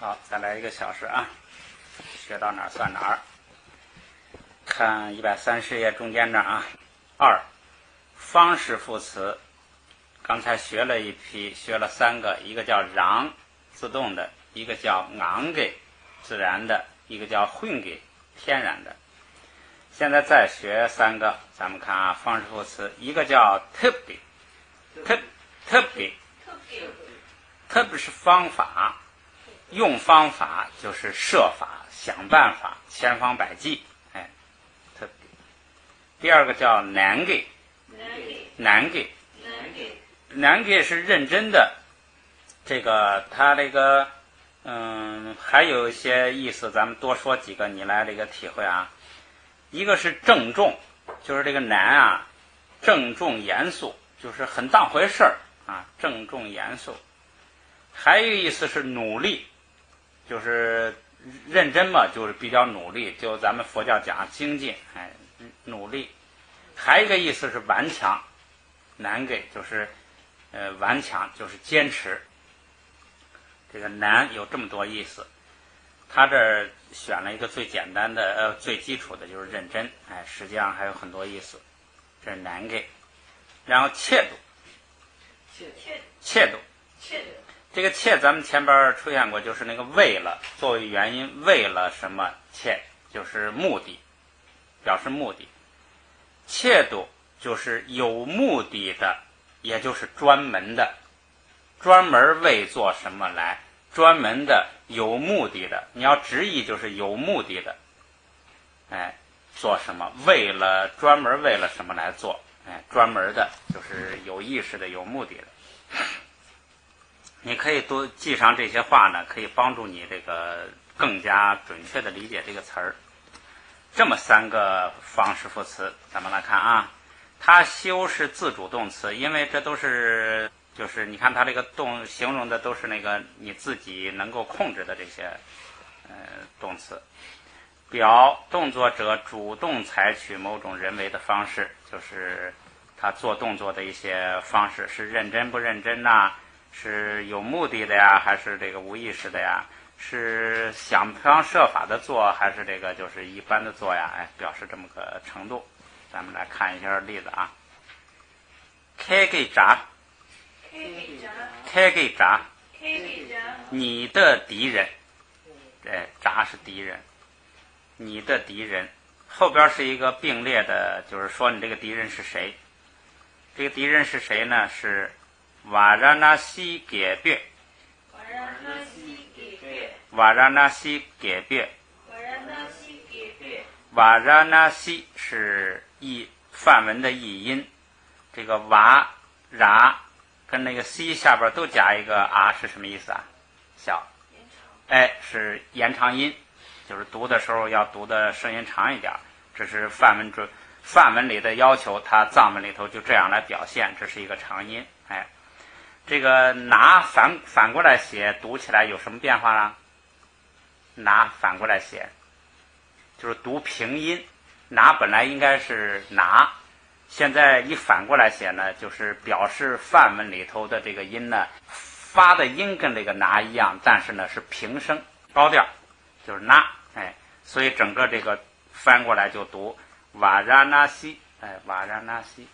好，再来1个小时啊，学到哪儿算哪儿。看130页中间这儿啊。2，方式副词，刚才学了一批，学了3个，一个叫让，自动的；一个叫昂给，自然的；一个叫混给，天然的。现在再学3个，咱们看啊，方式副词，一个叫特别，特别是方法，用方法就是设法、想办法、千方百计，特别。第二个叫难给，难给是认真的，这个它这个还有一些意思，咱们多说几个，你来这个体会啊。一个是郑重，就是这个难啊，郑重严肃，就是很当回事儿啊，郑重严肃。还有意思是努力，就是认真嘛，就是比较努力，就咱们佛教讲精进，努力。还有一个意思是顽强，难给就是顽强，就是坚持。这个难有这么多意思，他这儿选了一个最简单的最基础的就是认真，实际上还有很多意思。这是难给。然后切度，这个切咱们前边出现过，就是那个为了，作为原因，为了什么切，就是目的，表示目的。切度就是有目的的，也就是专门的，专门为做什么来，专门的有目的的。你要直译就是有目的的，做什么，为了专门为了什么来做，专门的就是有意识的、有目的的。你可以多记上这些话呢，可以帮助你这个更加准确的理解这个词儿。这么3个方式副词，咱们来看啊。它修是自主动词，因为这都是就是你看它这个动形容的都是那个你自己能够控制的这些动词。表动作者主动采取某种人为的方式，就是他做动作的一些方式，是认真不认真呐，是有目的的呀，还是这个无意识的呀，是想方设法的做，还是这个就是一般的做呀，表示这么个程度。咱们来看一下例子啊。开给闸，你的敌人，闸是敌人，你的敌人，后边是一个并列的，就是说你这个敌人是谁。这个敌人是谁呢？是瓦拉纳西给别，瓦拉纳西是梵文的译音，这个瓦然跟那个西下边都加一个啊，是什么意思啊？小，是延长音，就是读的时候要读的声音长一点，这是梵文里的要求，它藏文里头就这样来表现，这是一个长音。这个拿反过来写，读起来有什么变化呢？拿反过来写就是读平音，拿本来应该是拿，现在一反过来写呢，就是表示梵文里头的这个音呢，发的音跟这个拿一样，但是呢是平声高调，就是拿，所以整个这个翻过来就读瓦拉纳西，瓦拉纳西，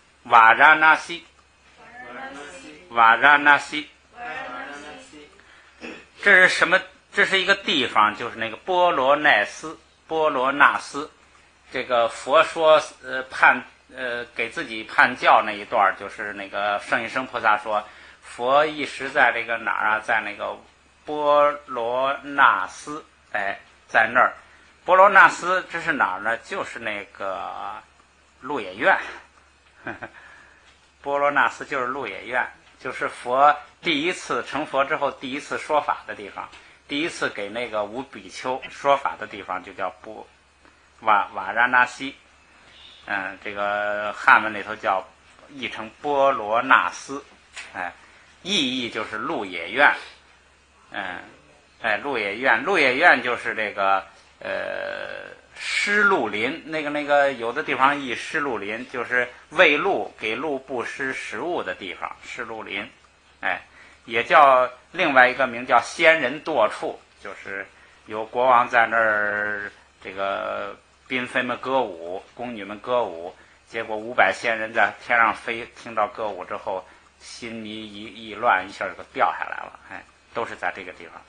这是什么？这是一个地方，就是那个波罗纳斯。这个佛说给自己判教那一段，就是那个圣一生菩萨说，佛一时在这个哪儿啊，在那个波罗纳斯，在那儿。波罗纳斯这是哪儿呢？就是那个鹿野苑。波罗纳斯就是鹿野苑，就是佛第一次成佛之后第一次说法的地方，第一次给那个五比丘说法的地方就叫瓦拉纳西。这个汉文里头叫译成波罗纳斯，意义就是鹿野苑。鹿野苑就是这个施鹿林，那个有的地方译施鹿林，就是喂鹿给鹿布施食物的地方，施鹿林。也叫另外一个名叫仙人堕处，就是有国王在那儿这个嫔妃们歌舞，宫女们歌舞，结果500仙人在天上飞，听到歌舞之后心迷意乱，一下就掉下来了。都是在这个地方。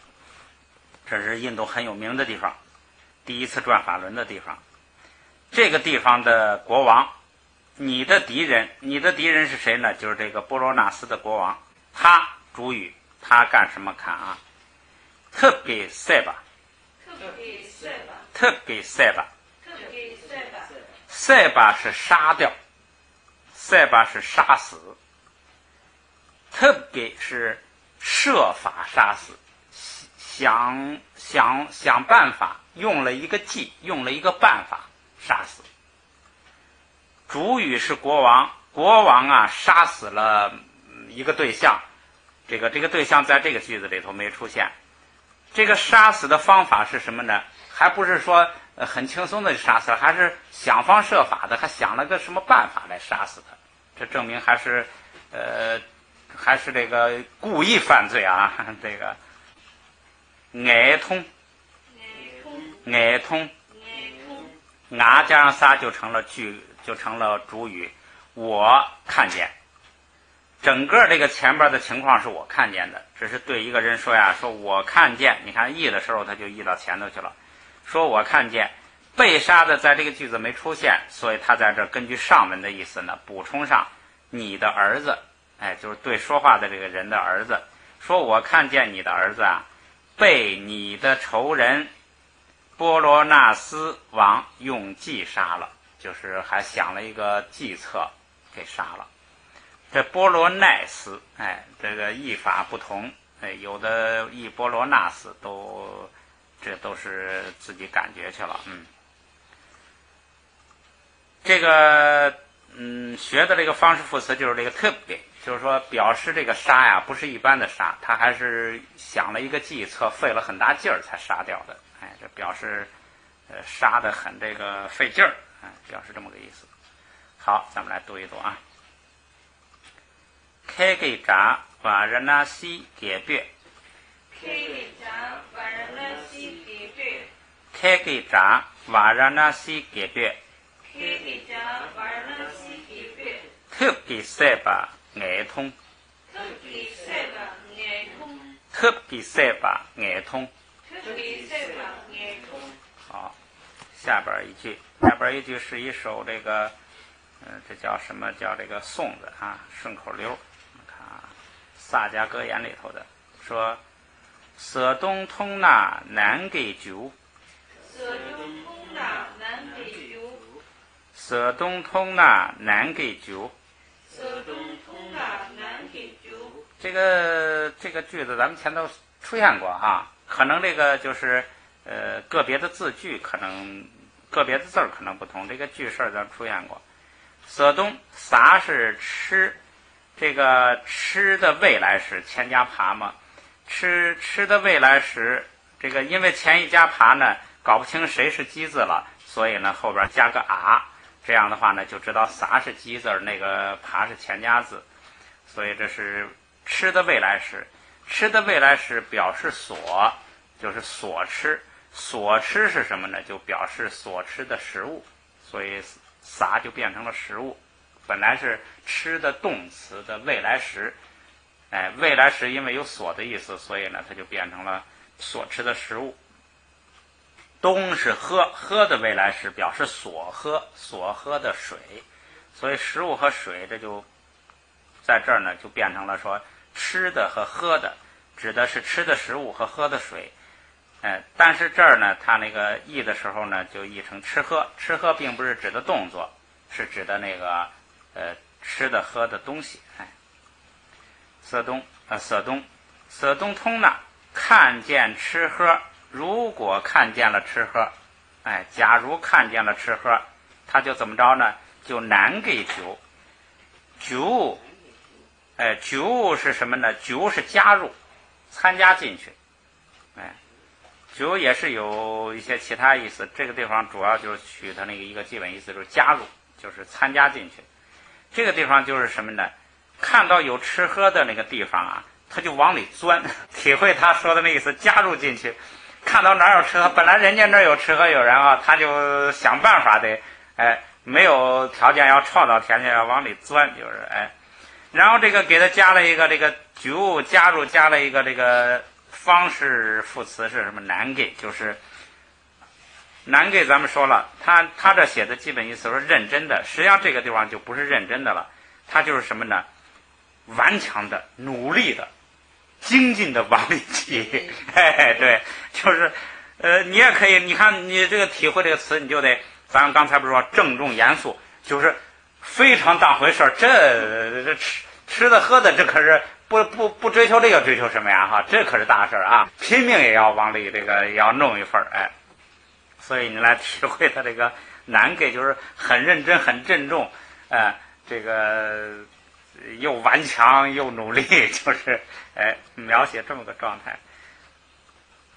这是印度很有名的地方，第一次转法轮的地方。这个地方的国王，你的敌人是谁呢？就是这个波罗纳斯的国王。他主语，他干什么看啊？特给塞巴，塞巴是杀掉，塞巴是杀死，特给是设法杀死，想办法，用了一个计，用了一个办法杀死。主语是国王，国王啊杀死了一个对象，这个对象在这个句子里头没出现。这个杀死的方法是什么呢？还不是说很轻松的杀死了，还是想方设法的，还想了个什么办法来杀死他。这证明还是这个故意犯罪啊。这个爱通，加上仨就成了主语。我看见，整个这个前边的情况是我看见的，只是对一个人说呀，说我看见，你看译的时候他就译到前头去了，说我看见。被杀的在这个句子没出现，所以他在这根据上文的意思呢，补充上你的儿子，就是对说话的这个人的儿子，说我看见你的儿子啊，被你的仇人波罗纳斯王用计杀了，就是还想了一个计策给杀了。这波罗奈斯，这个译法不同，有的译波罗纳斯这都是自己感觉去了。这个学的这个方式副词就是这个特别，就是说表示这个杀呀不是一般的杀，他还是想了一个计策，费了很大劲儿才杀掉的。这表示杀得很这个费劲儿，表示这么个意思。好，咱们来读一读啊。开给扎瓦热纳西给别，开给扎瓦热纳西给别，特给塞巴爱通，好，下边一句是一首这个这叫什么？叫这个颂子啊，顺口溜。我们看啊，萨迦格言里头的说：色东通那南给酒，色东通那南给酒。这个句子咱们前头出现过哈，可能这个就是个别的字句，可能个别的字儿可能不同，这个句式咱们出现过。色东撒是吃，这个吃的未来时前加爬嘛，吃的未来时，这个因为前一加爬呢，搞不清谁是鸡字了，所以呢后边加个啊，这样的话呢就知道撒是鸡字，那个爬是前加字，所以这是吃的未来时。吃的未来时表示所，就是所吃，所吃是什么呢？就表示所吃的食物，所以撒就变成了食物。本来是吃的动词的未来时，未来时因为有所的意思，所以呢它就变成了所吃的食物。东是喝的未来时表示所喝的水，所以食物和水这就在这儿呢就变成了说吃的和喝的，指的是吃的食物和喝的水。但是这儿呢它那个译的时候呢就译成吃喝并不是指的动作，是指的那个吃的喝的东西。色东通呢，看见吃喝，如果看见了吃喝，假如看见了吃喝，他就怎么着呢？就难给酒。酒是什么呢？酒是加入，参加进去。酒也是有一些其他意思，这个地方主要就是取它那个一个基本意思，就是加入，就是参加进去。这个地方就是什么呢？看到有吃喝的那个地方啊，他就往里钻，体会他说的那意思，加入进去。看到哪儿有吃喝，本来人家那儿有吃喝有人啊，他就想办法的，没有条件要创造条件要往里钻，就是然后这个给他加了一个这个就加了一个这个方式副词是什么？难给，就是难给。咱们说了，他这写的基本意思说认真的，实际上这个地方就不是认真的了，他就是什么呢？顽强的、努力的、精进的往里挤。对，就是你也可以，你看你这个体会这个词，你就得，咱刚才不是说郑重严肃，就是非常当回事儿。这吃的喝的，这可是不追求这个，追求什么呀？哈，这可是大事啊！拼命也要往里这个也要弄一份所以你来体会他这个难给，就是很认真、很郑重，这个又顽强又努力，就是描写这么个状态。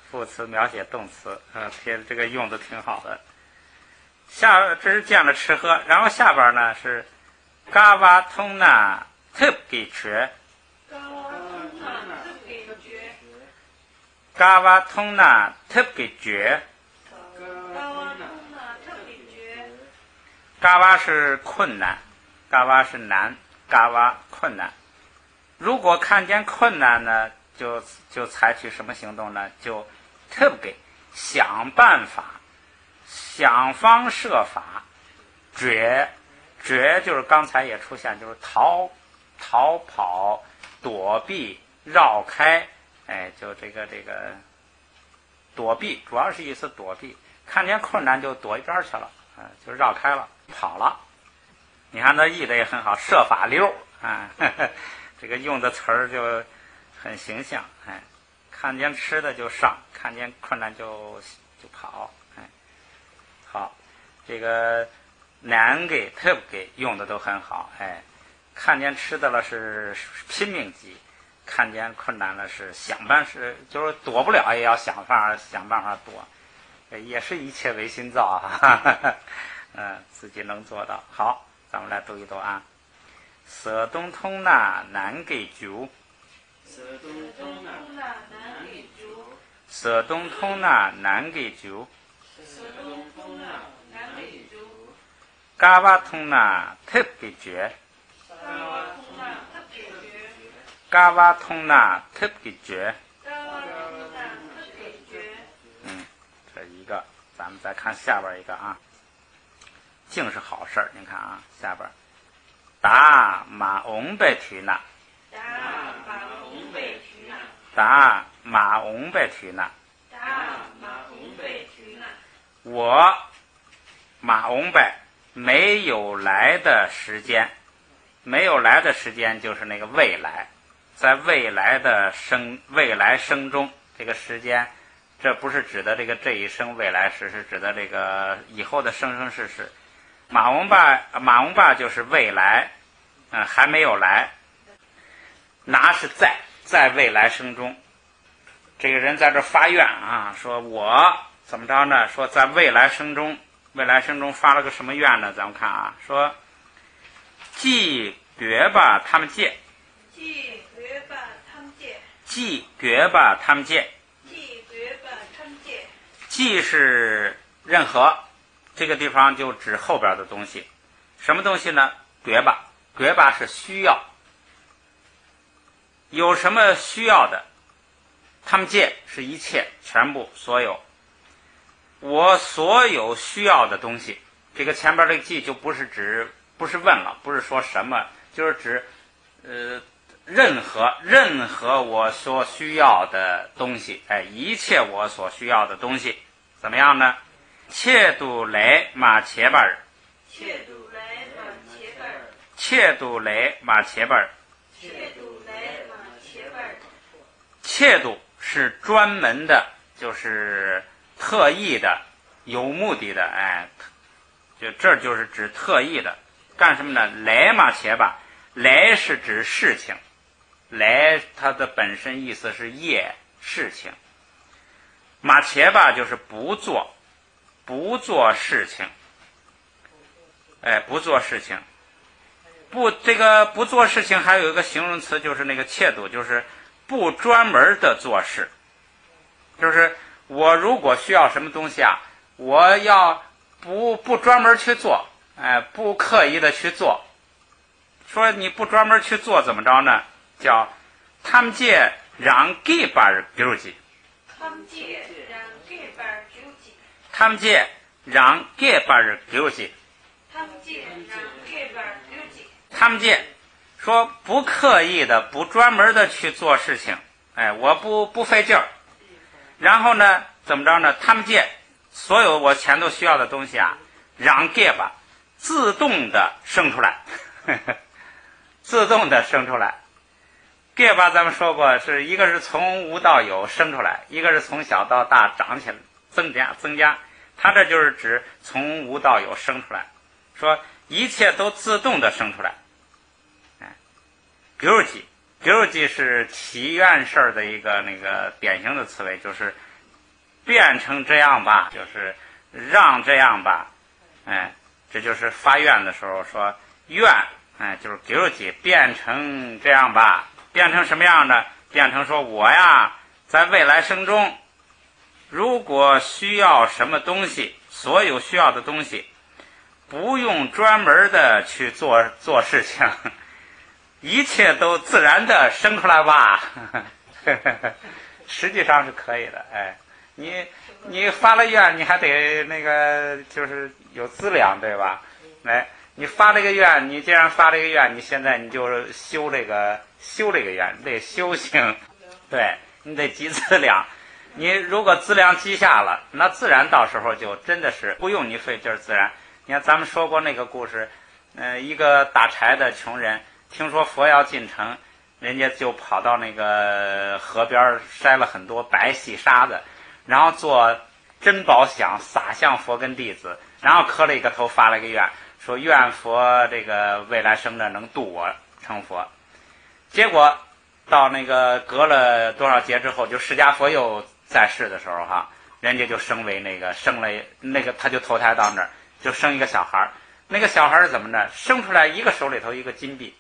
副词描写动词，这个用的挺好的。这是见了吃喝，然后下边呢是嘎瓦通纳特给绝，嘎瓦通纳特给绝，嘎瓦是困难，嘎瓦是难，嘎瓦困难。如果看见困难呢，就采取什么行动呢？就特给想办法，想方设法，绝就是刚才也出现，就是逃跑、躲避、绕开，就这个躲避，主要是意思躲避，看见困难就躲一边去了，就绕开了，跑了。你看他译的也很好，设法溜这个用的词儿就很形象，看见吃的就上，看见困难就跑，好，这个难给特给用的都很好，看见吃的了是拼命挤，看见困难了是就是躲不了也要想办法躲，也是一切唯心造自己能做到。好，咱们来读一读啊。舍东通那难给酒，舍东通那难给酒，嘎瓦通那特给绝，嘎瓦通那特给绝。这一个，咱们再看下边一个啊，净是好事儿。您看啊，下边打马翁贝提那，打马翁贝提那，我马翁贝没有来的时间，没有来的时间就是那个未来，在未来生中，这个时间，这不是指的这一生未来时，是指的这个以后的生生世世。马翁坝就是未来，还没有来。拿是在未来生中，这个人在这发愿啊，说我怎么着呢？说在未来生中发了个什么愿呢？咱们看啊，说即觉吧他们戒，即觉吧他们戒，即是任何，这个地方就指后边的东西。什么东西呢？觉吧是需要，有什么需要的，他们戒是一切，全部所有，我所有需要的东西。这个前边这个即就不是问了，不是说什么，就是指任何我所需要的东西，一切我所需要的东西，怎么样呢？切度雷马切巴尔，切度雷马切巴尔，切度是专门的，就是特意的、有目的的，就这就是指特意的，干什么呢？雷马切巴，雷是指事情，雷它的本身意思是业事情，马切巴就是不做事情，不做事情，不做事情还有一个形容词，就是那个切度，就是不专门的做事，就是我如果需要什么东西啊，我要不专门去做，不刻意的去做。说你不专门去做怎么着呢？叫탐지에 랑기발 교지. 탐지에 랑기발 교지. 탐지에说不刻意的、不专门的去做事情，我不费劲儿。然后呢，怎么着呢？탐지에所有我前头需要的东西啊，랑기발自动的生出来，自动的生出来。给吧，咱们说过，是一个是从无到有生出来，一个是从小到大长起来，增加。它这就是指从无到有生出来，说一切都自动的生出来。比如记是祈愿事儿的一个那个典型的词汇，就是变成这样吧，就是让这样吧，这就是发愿的时候说愿，就是比如记变成这样吧。变成什么样呢？变成说我呀，在未来生中，如果需要什么东西，所有需要的东西，不用专门的去做事情，一切都自然的生出来吧。实际上是可以的，你发了愿，你还得那个就是有资粮，对吧？你发这个愿，你既然发这个愿，你现在你就修这个愿，你得修行，对，你得积资粮。你如果资粮积下了，那自然到时候就真的是不用你费劲儿，自然。你看咱们说过那个故事，一个打柴的穷人，听说佛要进城，人家就跑到那个河边筛了很多白细沙子，然后做珍宝响撒向佛跟弟子，然后磕了一个头，发了一个愿。说愿佛这个未来生的能度我成佛。结果到那个隔了多少劫之后，就释迦佛又在世的时候哈，人家就生为生了那个他就投胎到那儿，就生一个小孩。那个小孩是怎么呢？生出来一个手里头一个金币，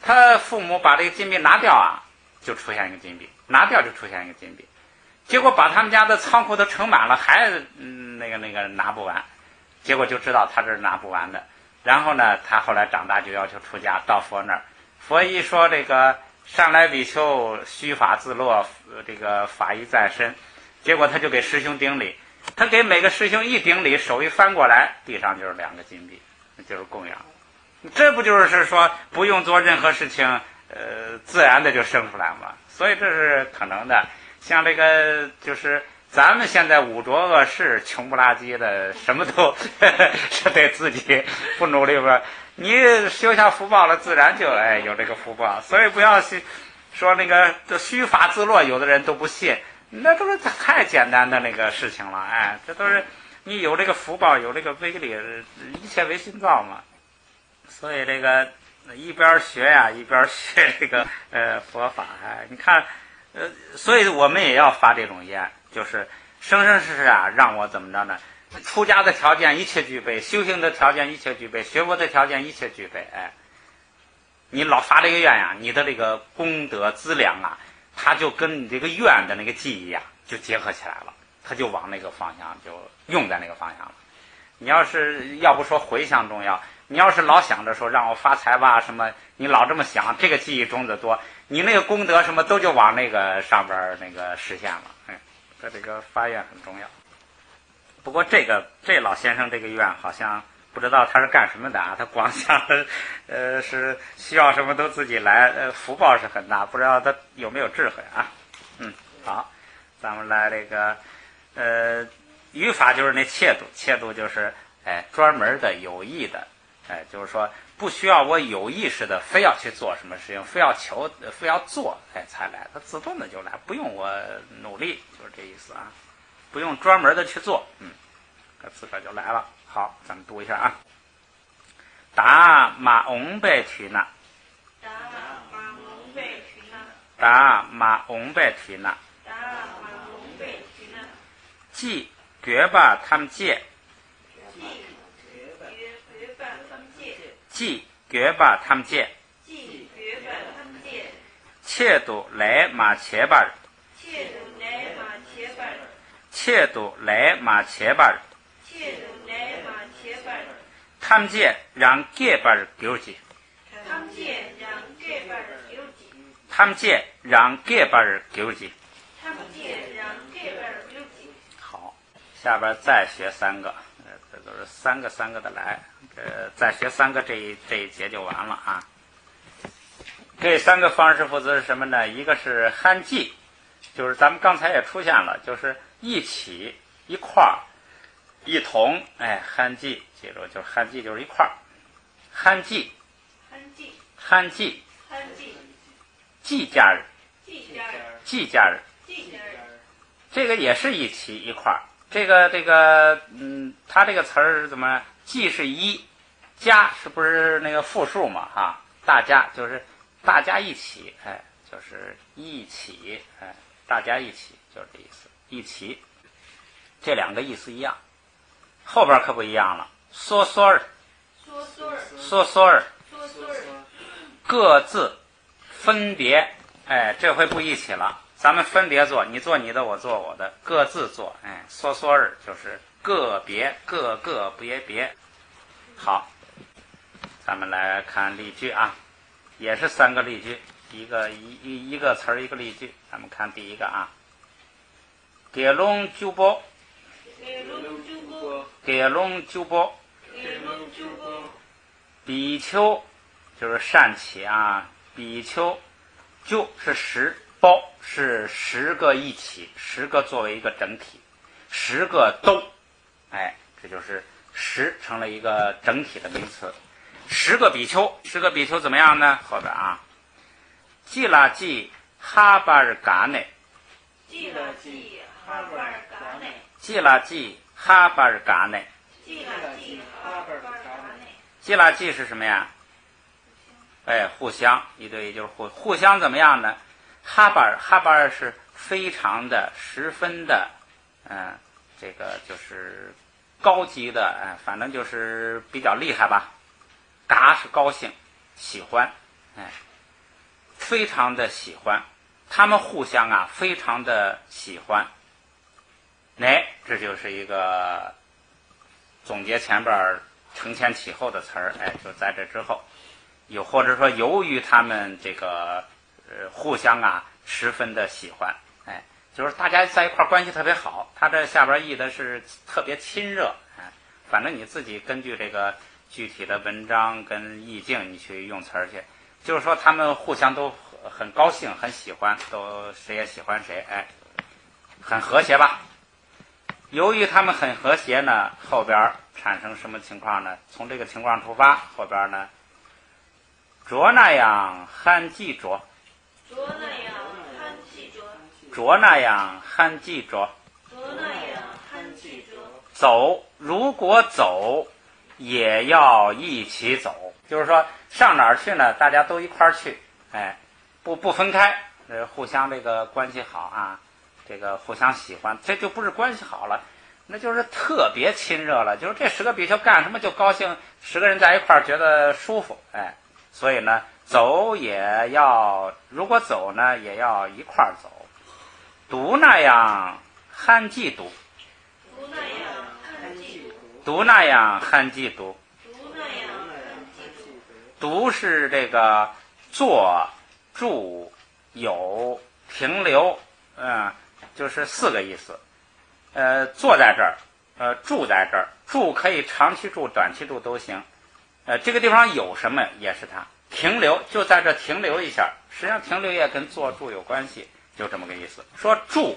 他父母把这个金币拿掉啊，就出现一个金币，拿掉就出现一个金币。结果把他们家的仓库都盛满了，还那个拿不完。结果就知道他这是拿不完的，然后呢，他后来长大就要求出家，到佛那儿，佛一说这个善来比丘须法自落，这个法义在身，结果他就给师兄顶礼，他给每个师兄一顶礼，手一翻过来，地上就是2个金币，就是供养。这不就是说不用做任何事情，自然的就生出来嘛？所以这是可能的。像这个就是咱们现在五浊恶世，穷不拉几的，什么都是得自己不努力吧？你修下福报了，自然就有这个福报。所以不要说那个虚法自落，有的人都不信，那都是太简单的那个事情了。这都是你有这个福报，有这个威力，一切唯心造嘛。所以这个一边学呀，一边学这个佛法。你看。所以我们也要发这种愿，就是生生世世啊，让我怎么着呢？出家的条件一切具备，修行的条件一切具备，学佛的条件一切具备。你老发这个愿呀，你的这个功德资粮啊，它就跟你这个愿的那个记忆啊，就结合起来了，它就往那个方向就用在那个方向了。你要不说回向重要，你要是老想着说让我发财吧什么，你老这么想，这个记忆中的多。你那个功德什么都就往那个上边那个实现了，这个发愿很重要。不过这老先生这个愿好像不知道他是干什么的啊，他光想是需要什么都自己来，福报是很大，不知道他有没有智慧啊。好，咱们来这个语法就是那切度就是专门的有意的，就是说不需要我有意识的非要去做什么事情，非要做才来，它自动的就来，不用我努力，就是这意思啊，不用专门的去做，它自个儿就来了。好，咱们读一下啊。达马翁贝提那，达马翁贝提那，即觉吧他们戒。即觉吧他们戒，切度来马切巴尔，切度来马切巴尔，切度来马切巴尔，切度来马切巴尔，tham界让给巴尔丢弃，tham界让给巴尔丢弃，tham界让给巴尔丢弃。tham界让给巴尔丢弃。好，下边再学3个，这都是3个3个的来，再学3个，这一节就完了啊。这3个方式副词是什么呢？一个是憨记，就是咱们刚才也出现了，就是一起一块儿一同，憨记，记住，就是憨记就是一块儿，憨记憨记憨记憨记记家人记家人记家人，记家人，这个也是一起一块儿。它这个词儿是怎么？记是一，家是不是那个复数嘛？哈，大家就是大家一起，就是一起，大家一起就是这意思，一起。这2个意思一样，后边可不一样了。嗦嗦儿，嗦嗦儿，嗦嗦儿，嗦嗦儿，各自分别，这回不一起了。咱们分别做，你做你的，我做我的，各自做。嗦嗦儿就是个别，个个别别。好，咱们来看例句啊，也是3个例句，一个词儿一个例句。咱们看第一个啊，给龙纠波，给龙纠波，给龙纠波，给龙纠波，比丘就是善起啊，比丘就是10，包是10个一起，10个作为一个整体，10个都，这就是10成了一个整体的名词。10个比丘，10个比丘怎么样呢？后边啊，季拉季哈巴尔嘎内，季拉季哈巴尔嘎内，季拉季哈巴尔嘎内，季拉季哈巴尔嘎内，季拉季是什么呀？互相，一对一就是互相怎么样呢？哈巴尔是非常的、十分的，这个就是高级的，反正就是比较厉害吧。嘎是高兴、喜欢，非常的喜欢，他们互相啊非常的喜欢。这就是一个总结前边承前启后的词儿，就在这之后。或者说由于他们这个互相啊十分的喜欢，就是大家在一块儿关系特别好。他这下边译的是特别亲热，反正你自己根据这个具体的文章跟意境你去用词儿去，就是说他们互相都很高兴很喜欢，都谁也喜欢谁，很和谐吧。由于他们很和谐呢，后边产生什么情况呢？从这个情况出发，后边呢着那样憨记着，着那样憨记着，着那样憨记着，着那样憨记着，走如果走也要一起走，就是说上哪儿去呢？大家都一块儿去，不分开，互相这个关系好啊，这个互相喜欢，这就不是关系好了，那就是特别亲热了。就是这10个比丘干什么就高兴，10个人在一块儿觉得舒服，所以呢，走也要，如果走呢，也要一块儿走。读那样憨记读，读那样憨记读，读那样憨记读，读那样憨记读，读是这个坐、住、有、停留，就是4个意思。坐在这儿，住在这儿，住可以长期住、短期住都行。这个地方有什么也是它。停留就在这停留一下，实际上停留也跟坐住有关系，就这么个意思。说住，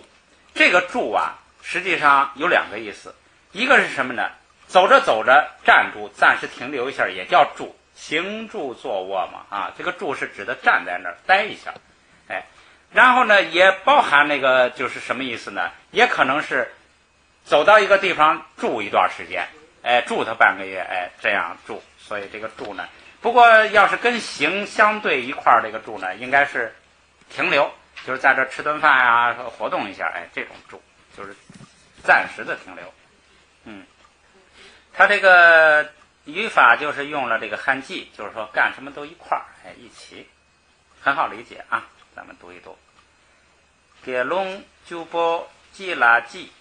这个住啊，实际上有2个意思，一个是什么呢？走着走着站住，暂时停留一下也叫住，行住坐卧嘛，这个住是指的站在那儿待一下，然后呢也包含那个就是什么意思呢？也可能是走到一个地方住一段时间，住它半个月，这样住，所以这个住呢。不过要是跟行相对一块儿这个住呢，应该是停留，就是在这吃顿饭啊，活动一下，这种住就是暂时的停留。他这个语法就是用了这个憨记，就是说干什么都一块儿，一起，很好理解啊。咱们读一读。给龙就波记拉记，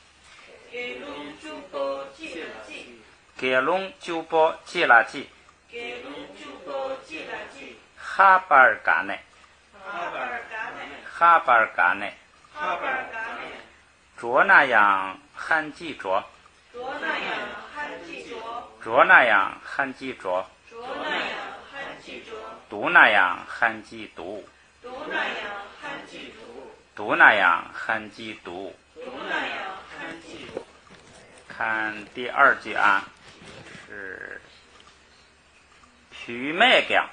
给龙就波记拉记，给龙就波记拉记，给龙就波记拉记，哈巴尔嘎内，哈巴尔嘎内，哈巴尔嘎内，哈巴尔嘎内，着那样汉记着，着那样汉记着，着那样汉记着，着那样汉记着，读那样汉记读，读那样汉记读，读那样汉记读。读那样汉记读。看第二句啊，是皮麦讲，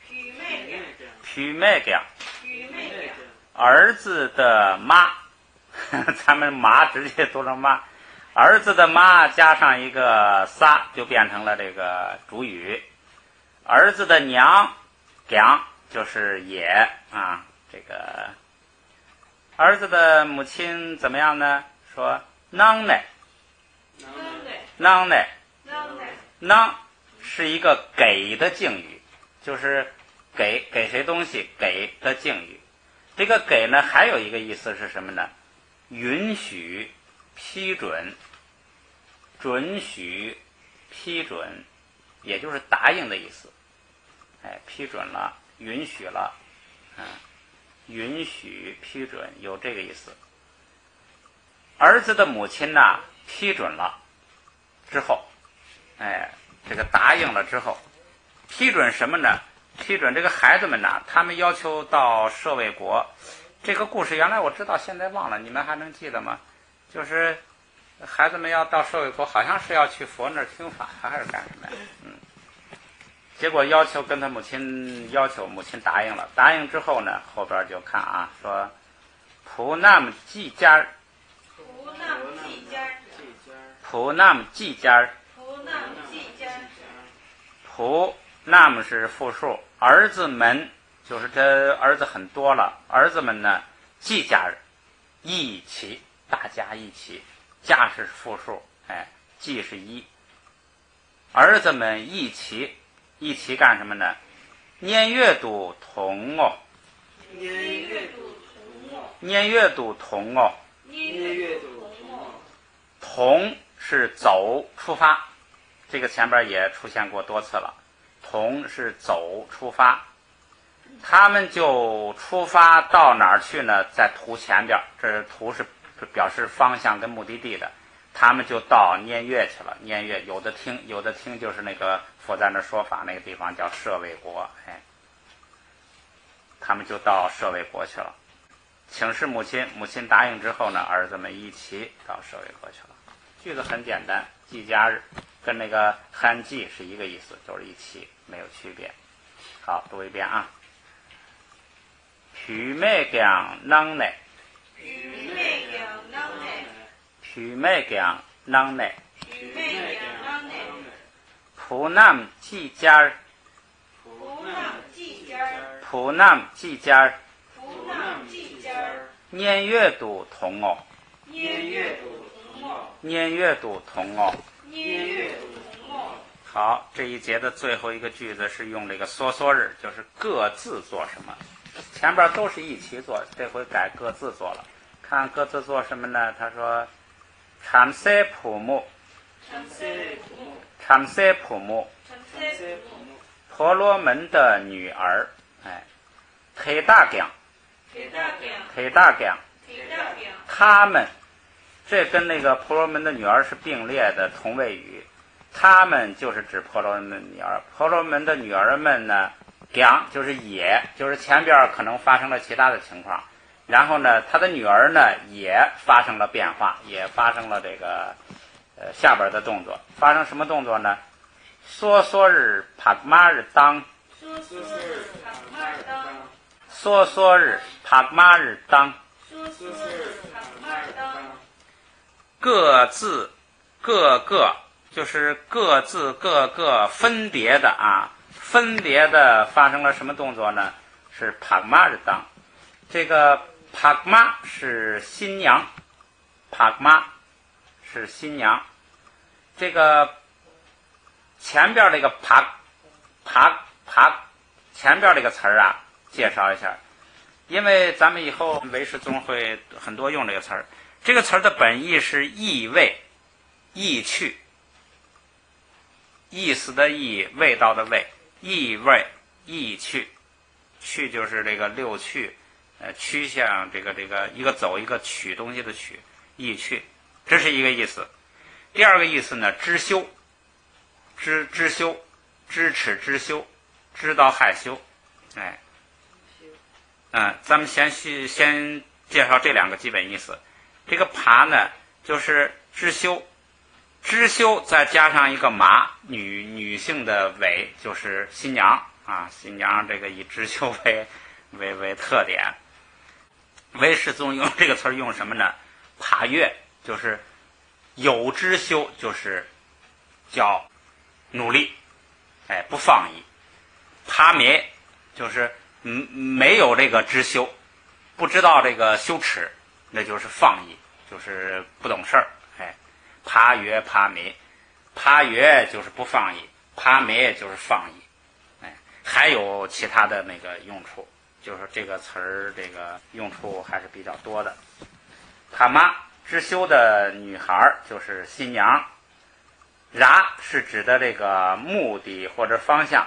皮妹讲，皮麦讲，皮妹讲，儿子的妈，咱们妈直接读成妈，儿子的妈加上一个撒，就变成了这个主语。儿子的娘讲就是也啊，这个儿子的母亲怎么样呢？说囊奶，囊奶，囊奶，囊奶，囊是一个给的敬语，就是给谁东西给的敬语。这个给呢，还有一个意思是什么呢？允许、批准、准许、批准，也就是答应的意思。哎，批准了，允许了，允许、批准，有这个意思。儿子的母亲呢，批准了之后，哎，这个答应了之后，批准什么呢？批准这个孩子们呢，他们要求到舍卫国。这个故事原来我知道，现在忘了，你们还能记得吗？就是孩子们要到舍卫国，好像是要去佛那儿听法还是干什么呀？结果要求跟他母亲要求，母亲答应了。答应之后呢，后边就看啊，说普那么季家，普那么季家，普那么季家，普那么季家，普那么是复数，儿子们就是这儿子很多了，儿子们呢季家一起，大家一起，家是复数，哎，季是一，儿子们一起。一起干什么呢？念阅读同哦，念阅读同哦，念阅读同哦，念阅读同哦，同是走出发，这个前边也出现过多次了。同是走出发，他们就出发到哪儿去呢？在图前边，这图是表示方向跟目的地的。他们就到念月去了，念月有的听就是那个佛在那说法那个地方叫舍卫国，哎，他们就到舍卫国去了，请示母亲，母亲答应之后呢，儿子们一起到舍卫国去了。句子很简单，季家日跟那个汉季是一个意思，就是一起，没有区别。好，读一遍啊。皮麦讲囊奶，皮妹讲囊奶，皮麦讲囊奶，皮妹讲囊奶，普南季家，普那季家，普南季家，普那季家，念阅读同哦，念阅读同哦，念阅读同哦。念阅读同哦。好，这一节的最后一个句子是用这个梭梭日，就是各自做什么。前边都是一起做，这回改各自做了。看各自做什么呢？他说参赛普木，参赛普木，参赛普木，参赛普木，婆罗门的女儿，哎，忒大讲，忒大讲，忒大讲，忒大讲，他们，这跟那个婆罗门的女儿是并列的同位语。他们就是指婆罗门的女儿，婆罗门的女儿们呢，讲就是也，就是前边可能发生了其他的情况，然后呢，他的女儿呢也发生了变化，也发生了这个下边的动作，发生什么动作呢？梭梭日帕玛日当，说是帕玛尔当，梭梭日帕玛日当，说是帕玛尔当，各自各个。就是各自各个分别的啊，分别的发生了什么动作呢？是帕玛日当。这个帕玛是新娘，帕玛是新娘。这个前边这个帕前边这个词儿啊，介绍一下。因为咱们以后唯识宗会很多用这个词儿。这个词儿的本意是意味、意趣，意思的意，味道的味，意味、意趣，趣就是这个六趣，趋向这个一个走一个取东西的取，意趣，这是一个意思。第二个意思呢，知羞，知羞，知耻知羞，知道害羞，咱们先介绍这两个基本意思。这个爬呢，就是知羞，知羞再加上一个麻，女性的尾就是新娘啊，新娘这个以知羞为特点。唯识宗用这个词用什么呢？爬越就是有知羞，就是叫努力，不放逸。爬灭就是没有这个知羞，不知道这个羞耻，那就是放逸，就是不懂事儿。爬越爬灭，爬越就是不放逸，爬灭就是放逸。还有其他的那个用处，就是这个词儿这个用处还是比较多的。爬妈知羞的女孩就是新娘，然是指的这个目的或者方向。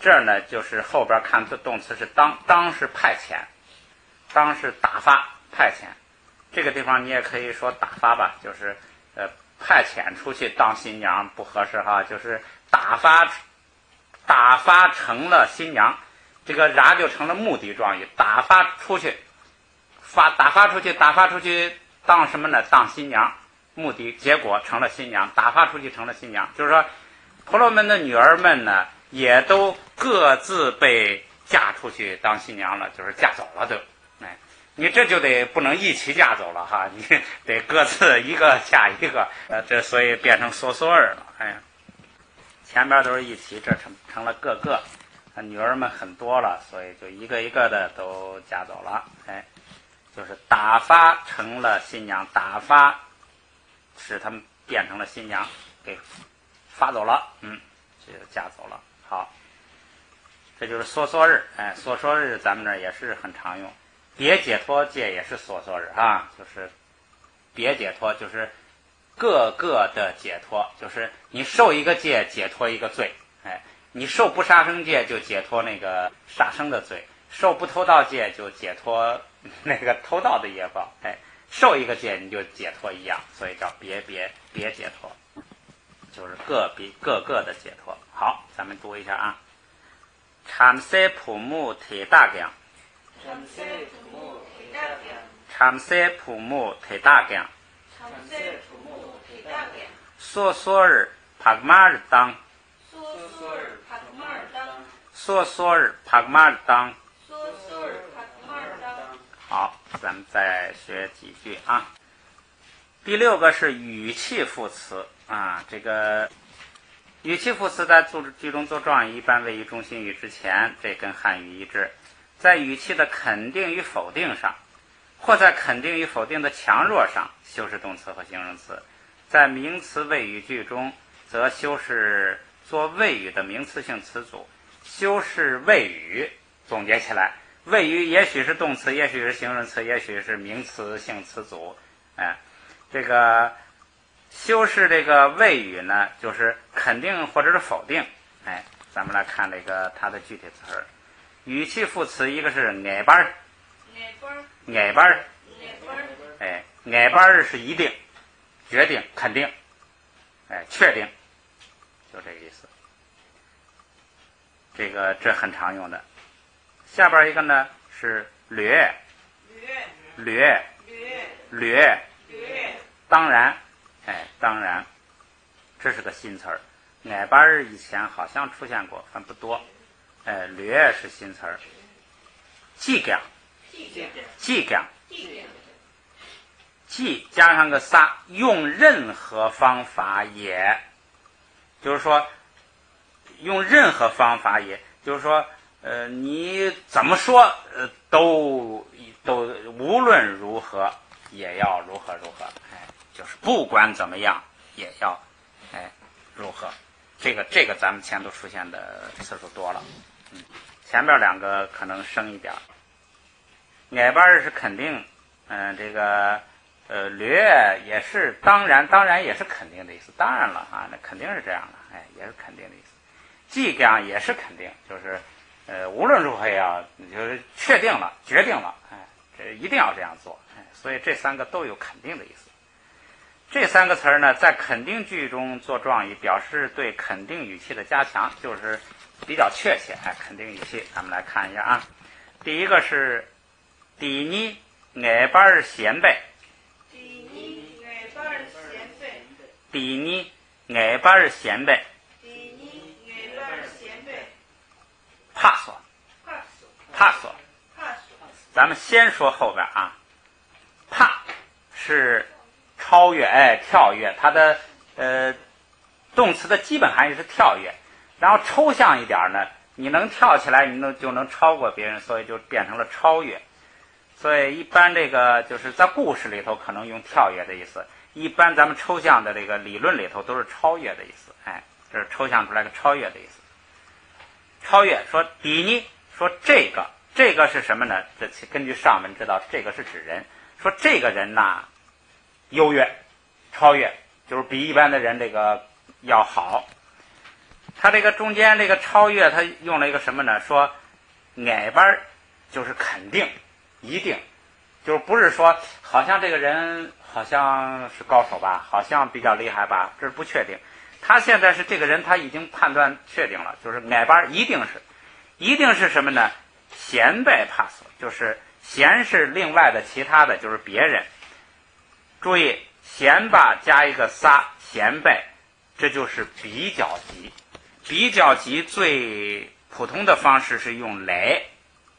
这儿呢就是后边看这动词是当是派遣，当是打发派遣。这个地方你也可以说打发吧，就是派遣出去当新娘不合适哈，就是打发成了新娘，这个然就成了目的状语，打发出去当什么呢？当新娘，目的结果成了新娘，打发出去成了新娘。就是说婆罗门的女儿们呢也都各自被嫁出去当新娘了，就是嫁走了都。你这就得不能一起嫁走了哈，你得各自一个嫁一个，这所以变成梭梭儿了。前边都是一起，这成了各个，女儿们很多了，所以就一个一个的都嫁走了。就是打发成了新娘，打发使他们变成了新娘，给发走了，就嫁走了。好，这就是梭梭日。梭梭日咱们这儿也是很常用。别解脱戒也是梭梭日啊，就是别解脱就是各个的解脱，就是你受一个戒解脱一个罪，你受不杀生戒就解脱那个杀生的罪，受不偷盗戒就解脱那个偷盗的业报，受一个戒你就解脱一样，所以叫别解脱，就是各个的解脱。好，咱们读一下啊。참새普木铁大gang，참새普木铁大gang，梭梭日帕马日当，梭梭日帕马日当。好，咱们再学几句啊。第六个是语气副词啊，这个语气副词在句中做状语一般位于中心语之前，这跟汉语一致。在语气的肯定与否定上，或在肯定与否定的强弱上修饰动词和形容词。在名词谓语句中，则修饰做谓语的名词性词组。修饰谓语，总结起来，谓语也许是动词，也许是形容词，也许是名词性词组。这个修饰这个谓语呢，就是肯定或者是否定。咱们来看这个它的具体词儿。语气副词一个是挨班儿，挨班儿，挨班儿是一定、决定、肯定，确定，就这个意思。这很常用的。下边一个呢是略，当然，当然，这是个新词儿。挨班儿以前好像出现过，但不多。略是新词儿。即讲，即加上个撒，用任何方法也，就是说用任何方法也，就是说你怎么说都无论如何也要如何，就是不管怎么样也要如何。这个咱们前头出现的次数多了。前边两个可能生一点。矮班是肯定，这个略也是当然也是肯定的意思，当然了啊，那肯定是这样的，也是肯定的意思。即将也是肯定，就是无论如何也要就是确定了决定了，这一定要这样做，所以这三个都有肯定的意思。这三个词儿呢，在肯定句中做状语，表示对肯定语气的加强，就是比较确切。肯定语气，咱们来看一下啊。第一个是第二矮班先辈，第二矮班先辈，第二矮班先辈，第二矮班先辈，帕索，帕索。咱们先说后边啊，帕是超越，跳跃，它的动词的基本含义是跳跃，然后抽象一点呢，你能跳起来，你就能超过别人，所以就变成了超越。所以一般这个就是在故事里头可能用跳跃的意思，一般咱们抽象的这个理论里头都是超越的意思，这是抽象出来个超越的意思。超越说第一，说这个是什么呢？这根据上文知道，这个是指人，说这个人呐优越超越，就是比一般的人这个要好。他这个中间这个超越，他用了一个什么呢？说矮班就是肯定一定，就是不是说好像这个人好像是高手吧，好像比较厉害吧，这是不确定。他现在是这个人，他已经判断确定了，就是矮班一定是什么呢？贤辈帕索，就是贤是另外的其他的，就是别人。注意贤吧加一个撒，贤辈，这就是比较级。比较级最普通的方式是用雷，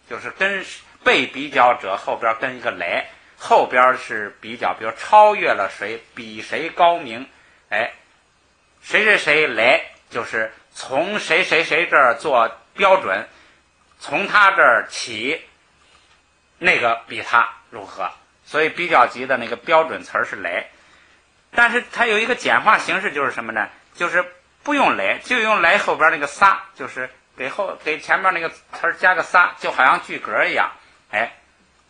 就是跟被比较者后边跟一个雷，后边是比较，比如超越了谁，比谁高明，谁谁谁雷，就是从谁谁谁这儿做标准，从他这儿起，那个比他如何，所以比较级的那个标准词是雷。但是它有一个简化形式，就是什么呢？就是不用雷，就用雷后边那个撒，就是给前面那个词加个撒，就好像句格一样。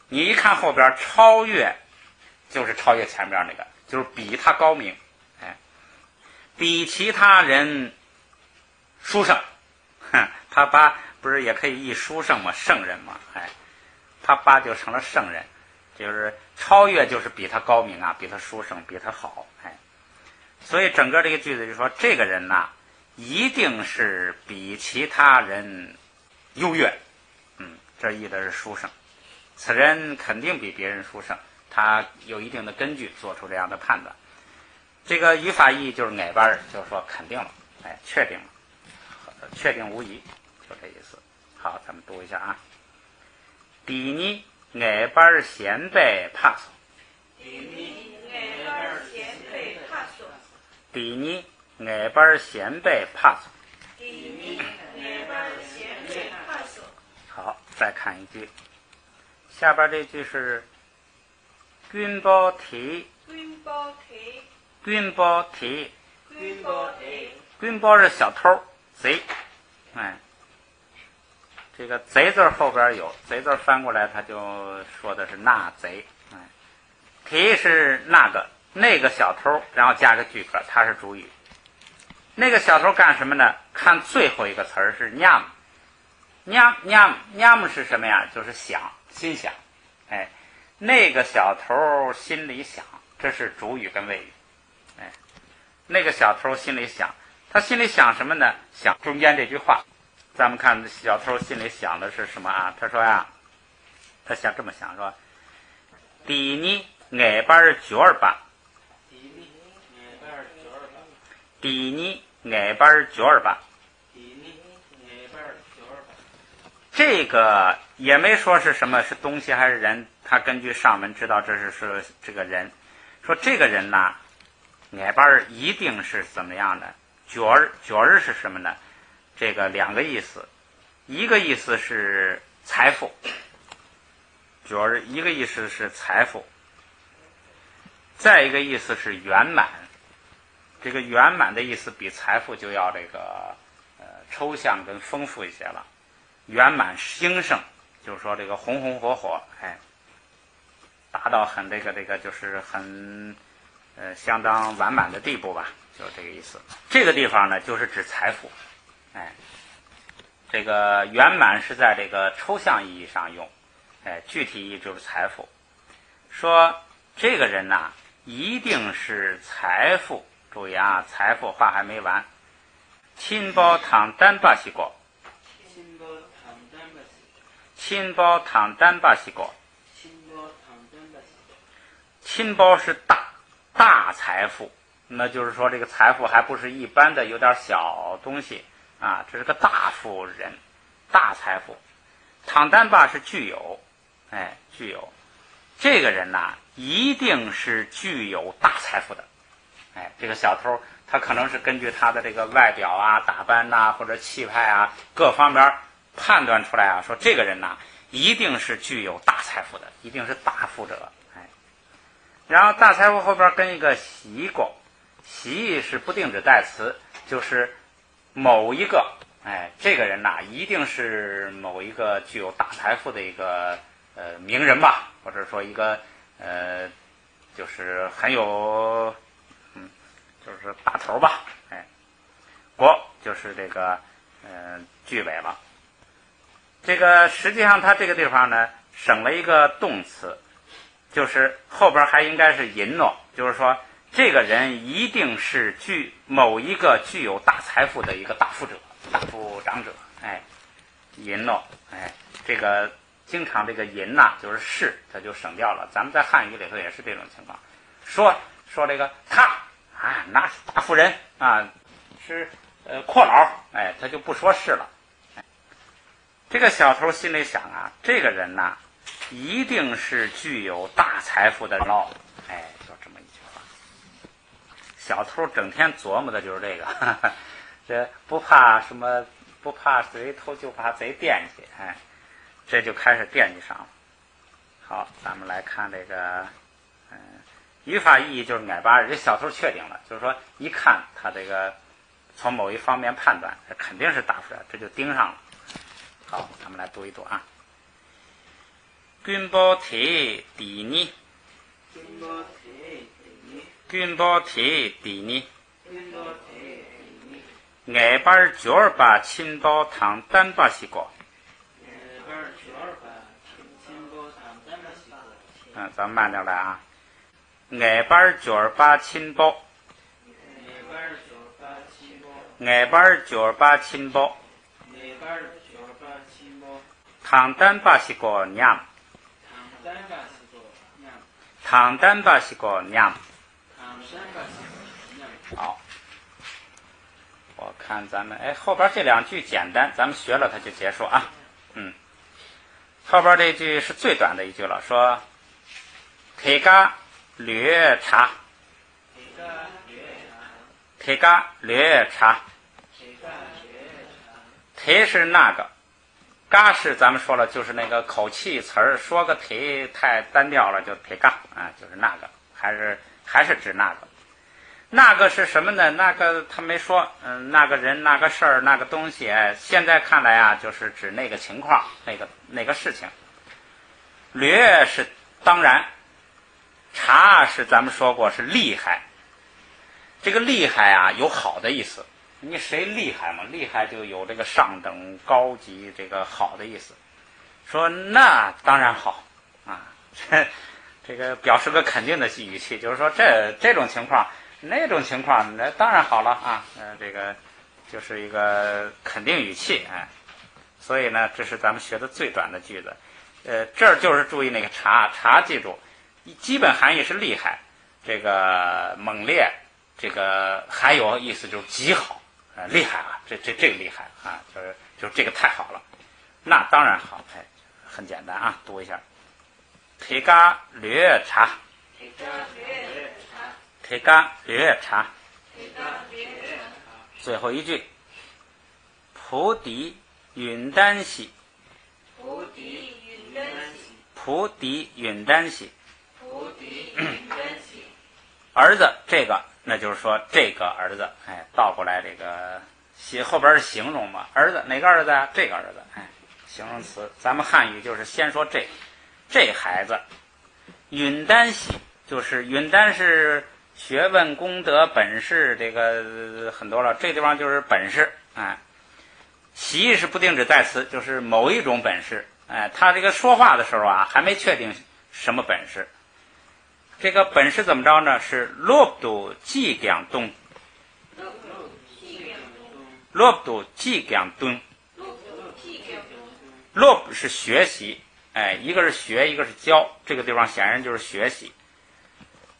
你一看后边超越，就是超越前边那个，就是比他高明，比其他人殊胜。他八不是也可以译殊胜吗？圣人嘛，他八就成了圣人，就是超越，就是比他高明啊，比他殊胜，比他好，所以整个这个句子就说这个人呐，一定是比其他人优越，这译的是殊胜，此人肯定比别人殊胜，他有一定的根据做出这样的判断。这个语法意义就是矮班，就是说肯定了，确定了，确定无疑，就这意思。好，咱们读一下啊。第二矮班先辈帕索，第二矮班先辈帕索，第二矮班先辈帕索，第二矮班先辈帕索。好，再看一句，下边这句是军包提，军包提，军包提，军包提，军包是小偷贼，这个贼字后边有贼字翻过来，他就说的是那贼，提是那个小偷，然后加个句格，它是主语。那个小偷干什么呢？看最后一个词儿是 nyam 是什么呀？就是想，心想，那个小偷心里想，这是主语跟谓语，那个小偷心里想，他心里想什么呢？想中间这句话，咱们看小偷心里想的是什么啊？他说呀，他想这么想说，第二矮班角儿吧，第二矮班角儿吧，这个也没说是什么是东西还是人，他根据上文知道这是这个人，说这个人呐，矮班一定是怎么样的？角儿是什么呢？这个两个意思，一个意思是财富，角儿一个意思是财富，再一个意思是圆满。这个圆满的意思比财富就要这个抽象跟丰富一些了。圆满兴盛，就是说这个红红火火，达到很这个就是很相当完满的地步吧，就是这个意思。这个地方呢，就是指财富，哎，这个圆满是在这个抽象意义上用，哎，具体意义就是财富。说这个人呐，一定是财富，注意啊，财富话还没完。亲包躺单巴西果，亲包躺单巴西果，亲包是大财富，那就是说这个财富还不是一般的有点小东西啊，这是个大富人，大财富。躺单巴是具有，哎，具有。这个人呐，一定是具有大财富的。哎，这个小偷他可能是根据他的这个外表啊、打扮呐、或者气派啊各方面判断出来啊，说这个人呐，一定是具有大财富的，一定是大富者。哎，然后大财富后边跟一个习过，习是不定指代词，就是某一个，哎，这个人呐，一定是某一个具有大财富的一个名人吧，或者说一个就是很有就是大头吧，哎，国就是这个句尾了。这个实际上它这个地方呢省了一个动词，就是后边还应该是引诺，就是说这个人一定是某一个具有大财富的一个大富者、大富长者，哎，引诺，哎，这个经常这个引呐，就是是，它就省掉了。咱们在汉语里头也是这种情况，说这个他啊，那是大富人啊，是阔佬，哎，他就不说是了。这个小偷心里想啊，这个人呐，一定是具有大财富的喽，哎，就这么一句话。小偷整天琢磨的就是这个，哈哈，这不怕什么，不怕贼偷，就怕贼惦记，哎，这就开始惦记上了。好，咱们来看这个，语法意义就是矮巴人，这小偷确定了，就是说一看他这个从某一方面判断，这肯定是大富人，这就盯上了。好，咱们来读一读啊。军包铁底尼，军包铁底尼，矮巴脚儿把亲包糖单把西瓜。咱们慢点来啊。矮巴脚儿把亲包，矮巴脚儿把亲包。糖单把西瓜냠，糖单把西瓜냠。好，我看咱们后边这两句简单，咱们学了它就结束啊。后边这句是最短的一句了，说铁嘎略茶，铁嘎略茶，铁是那个。嘎是咱们说了，就是那个口气词儿，说个忒太单调了，就忒嘎啊，就是那个，还是指那个。那个是什么呢？那个他没说，那个人、那个事儿、那个东西，哎，现在看来啊，就是指那个情况，那个事情。略是当然，茶是咱们说过是厉害。这个厉害啊，有好的意思。你谁厉害嘛？厉害就有这个上等、高级、这个好的意思。说那当然好啊，这个表示个肯定的语气，就是说这种情况、那种情况，那当然好了啊。这个就是一个肯定语气，哎。所以呢，这是咱们学的最短的句子。这儿就是注意那个茶，记住，基本含义是厉害，这个猛烈，这个还有意思就是极好。厉害啊，这个厉害啊，就是这个太好了，那当然好，哎，很简单啊，读一下，铁嘎略茶，铁嘎略茶，最后一句，菩提云丹喜，菩提云丹喜，儿子这个。那就是说这个儿子，哎，倒过来这个后边是形容嘛，儿子哪个儿子啊？这个儿子，哎，形容词。咱们汉语就是先说这孩子，允丹喜就是允丹是学问功德本事，这个很多了，这个地方就是本事。喜是不定指代词，就是某一种本事。他这个说话的时候啊，还没确定什么本事。这个本事怎么着呢？是洛度季讲东，洛度季讲东，洛是学习，一个是学，一个是教，这个地方显然就是学习。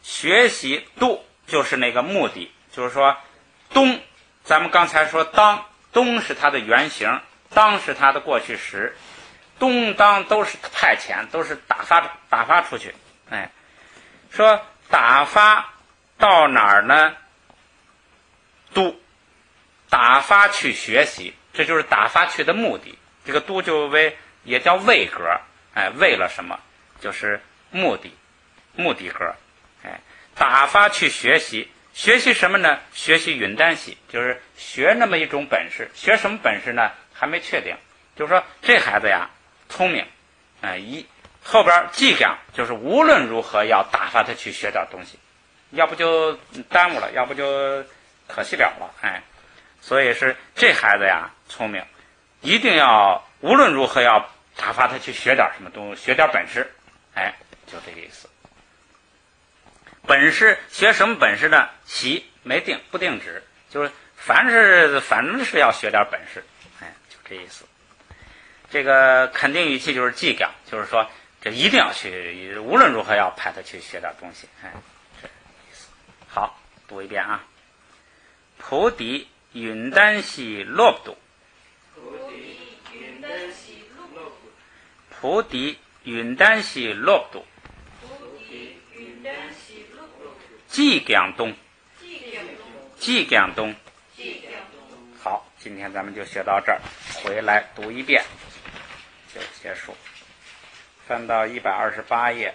学习度就是那个目的，就是说东，咱们刚才说当，东是它的原型，当是它的过去时，东当都是派遣，都是打发出去。说打发到哪儿呢？都打发去学习，这就是打发去的目的。这个都就也叫为格，为了什么？就是目的格。打发去学习，学习什么呢？学习允丹喜，就是学那么一种本事。学什么本事呢？还没确定。就是说这孩子呀聪明，后边技讲就是无论如何要打发他去学点东西，要不就耽误了，要不就可惜了了。所以是这孩子呀聪明，一定要无论如何要打发他去学点什么东西，学点本事。就这个意思。本事学什么本事呢？喜没定，不定指，就是反正是要学点本事。就这意思。这个肯定语气就是技讲，就是说这一定要去，无论如何要派他去学点东西。这意思。好，读一遍啊。菩提允丹喜洛不度，菩提允丹喜洛不度，技讲东，技讲东。好，今天咱们就学到这儿，回来读一遍就结束。翻到128页，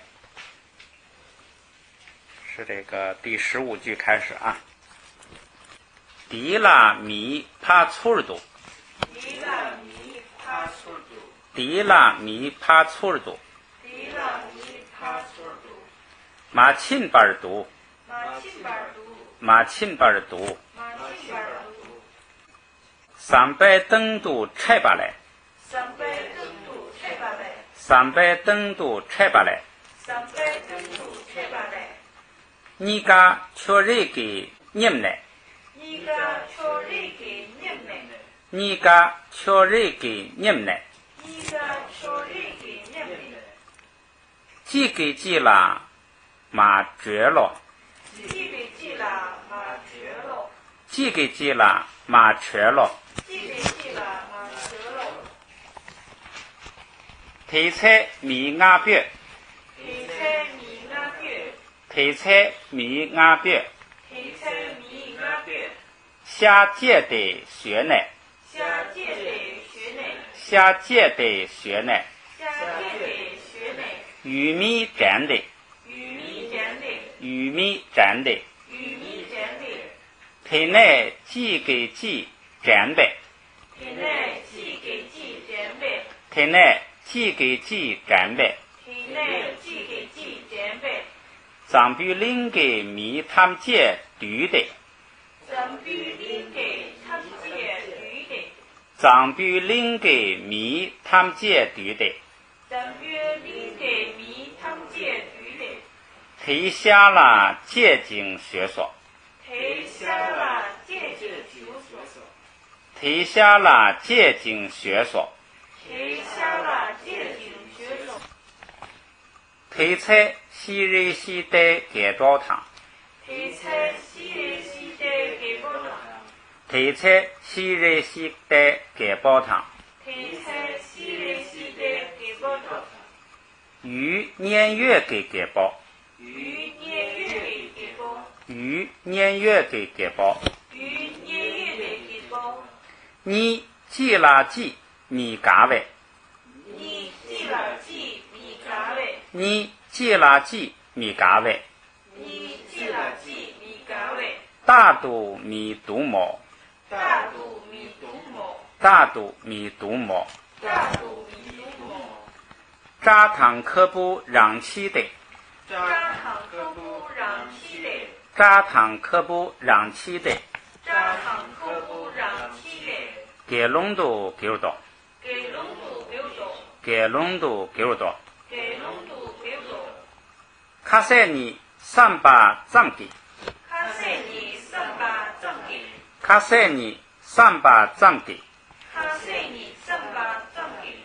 是这个第15句开始啊。迪拉米帕粗尔度，迪拉米帕粗尔度，马钦巴尔度，马钦巴尔度，三百登度拆巴来，三百登度拆巴来，你家确认给你们来，你家确认给你们来，几给几啦马绝了，几给几啦马绝了，提菜米鸭表，提菜米鸭表，下届的学呢，下届的学呢，玉米粘的，玉米粘的，体内几给几粘的，体内几给几粘的，长比邻给米他们借对的，长比邻给米他们借对的，提下了接近学所，提下了接近学所，提菜西热西带给煲汤，提菜西热西带给煲汤，鱼年月给煲，鱼年月给煲，你记了记米嘎位，你记了记米嘎位，大肚米独毛，大肚米独毛，扎堂科布让起的，扎堂科布让七的，扎堂科布让七的，扎堂科布让七的，给隆度给多，给隆度给多，给隆度给多，给隆度给多，卡塞尼三把藏给，卡塞尼三把藏给，卡塞尼三把藏给，卡塞尼三把藏给，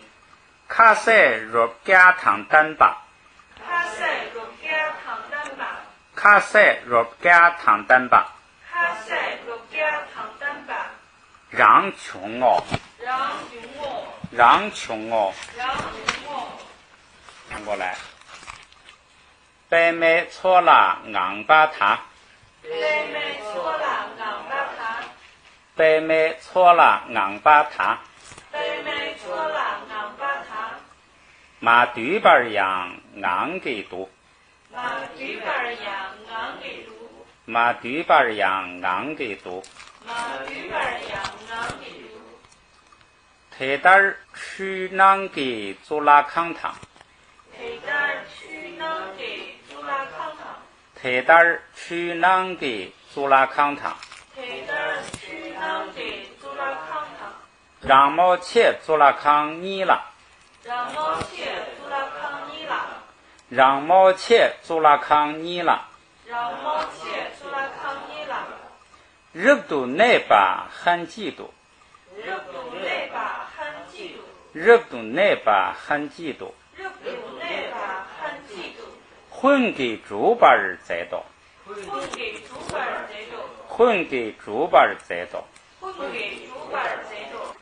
卡塞若加堂单把，卡塞若加堂单把，卡塞若加堂单把，卡塞若加堂单把，让穷哦，让穷我，让穷哦，让穷我，看过来，北美错了昂巴塔，北美错了昂巴塔，北美错了昂巴塔，北美错了昂巴塔，马对巴样昂给多，马对巴样昂给多，马对巴样昂给多，马对巴样昂给多，提达尔去囊给做拉康堂，提达尔去囊给做拉康堂，提达尔去囊给做拉康堂，提达尔去囊给做拉康堂，让毛切做拉康尼了，让毛切做拉康尼了，让毛切做拉康尼了，让毛切做拉康尼了，热度内把很嫉妒，热度内把很嫉妒，热度内把很嫉妒，热度内把很嫉妒，混给猪巴儿在多，混给猪巴儿贼多，混给猪巴儿在多，混给猪巴儿贼多，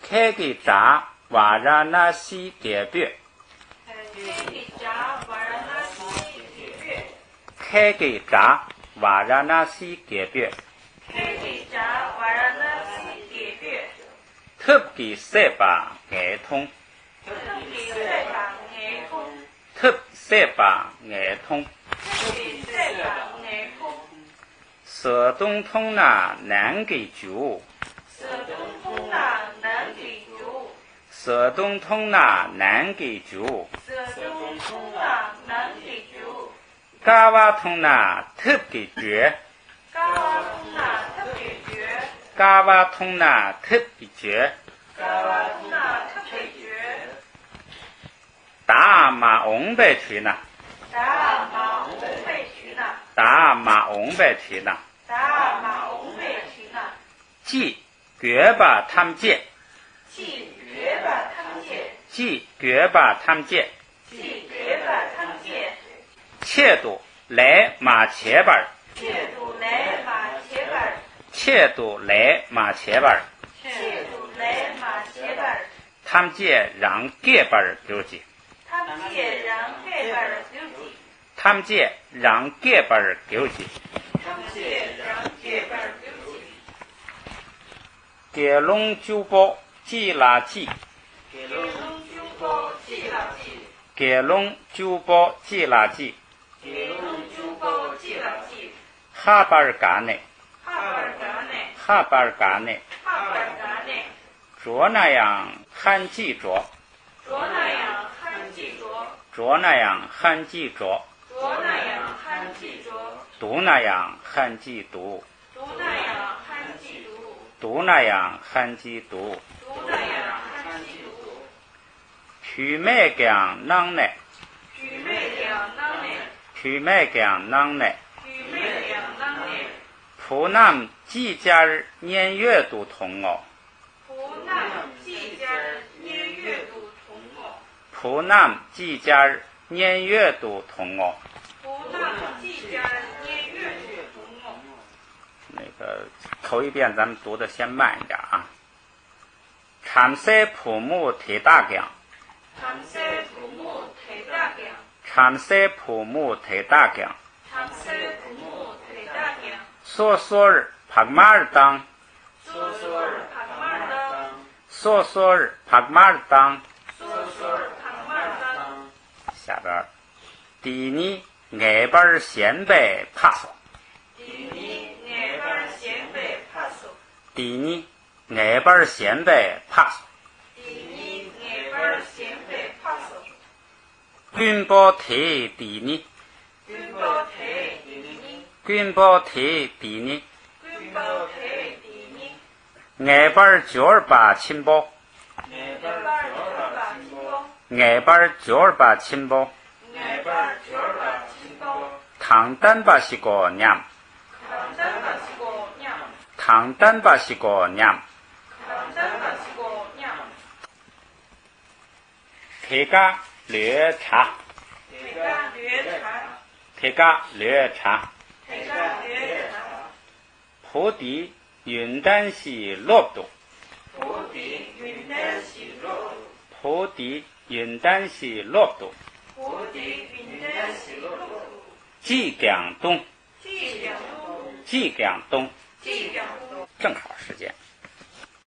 开给扎瓦拉那西给别，开给扎瓦拉那西给别，开给扎瓦拉那西给别，开给扎瓦拉那西给别，特给塞巴爱通，特给塞巴爱通，特塞巴爱通，特给塞巴爱通，色东通那难给酒，色东通那难给酒，色东通那难给酒，色东通那难给酒，嘎瓦通那特给绝，嘎瓦通那特给绝，嘎瓦通那特给绝，嘎瓦通那特给绝，大马翁白去呢，大马翁被去呢，大马翁白去呢，大马翁被去呢，即绝把他们借，即绝把他们借，即绝把他们借，即绝把他们借，切度来马切巴儿，切度来马切巴儿，切度来马切巴儿，切度来马切巴儿，他们借让给巴儿丢记，他们借让给巴儿丢记，他们借让给巴儿丢记，他们借让给巴儿丢记，给龙酒包记垃圾，给龙酒包记垃圾，给龙酒包记垃圾，给龙酒包记垃圾，哈巴尔嘎内，哈巴尔嘎内，哈巴尔嘎内，哈巴尔嘎内，着那样汉记着，着那样汉记着，着那样汉记着，着那样汉记着，读那样汉记读，读那样汉记读，读那样汉记读，读那样汉记读，去麦讲囊内，举妹两囊内，去麦讲囊内，举妹两囊内，普南几家儿年月都同哦，湖南几家年月都同哦，普南几家儿年月都同哦。湖南几家年月都同哦。那个头一遍咱们读的先慢一点啊。参赛普木提大讲，参赛普木提大讲，参赛普木提大讲，参赛普木提大讲，索索尔帕马尔当，索索尔帕马尔当，索索尔帕马尔当。索索尔帕马尔当。下边，第二外边先辈帕索，第二外边先辈帕索，第二外边先辈帕索，第二外边先辈帕索。君宝台地呢，君宝台地呢，君宝台地呢，君宝台地呢，爱班九二八亲宝，爱班九二八亲宝，爱班九二八亲宝，爱班九二八亲宝，唐丹巴西个娘，唐丹巴西个娘，唐丹巴西个娘，唐丹巴西个娘，铁家略茶，铁家略茶，铁家略茶，铁家略茶，菩提云丹西落度，菩提云丹西落，菩提云丹西落度，菩提云丹西落，济江东，济江东，济江东，济江东，正好时间。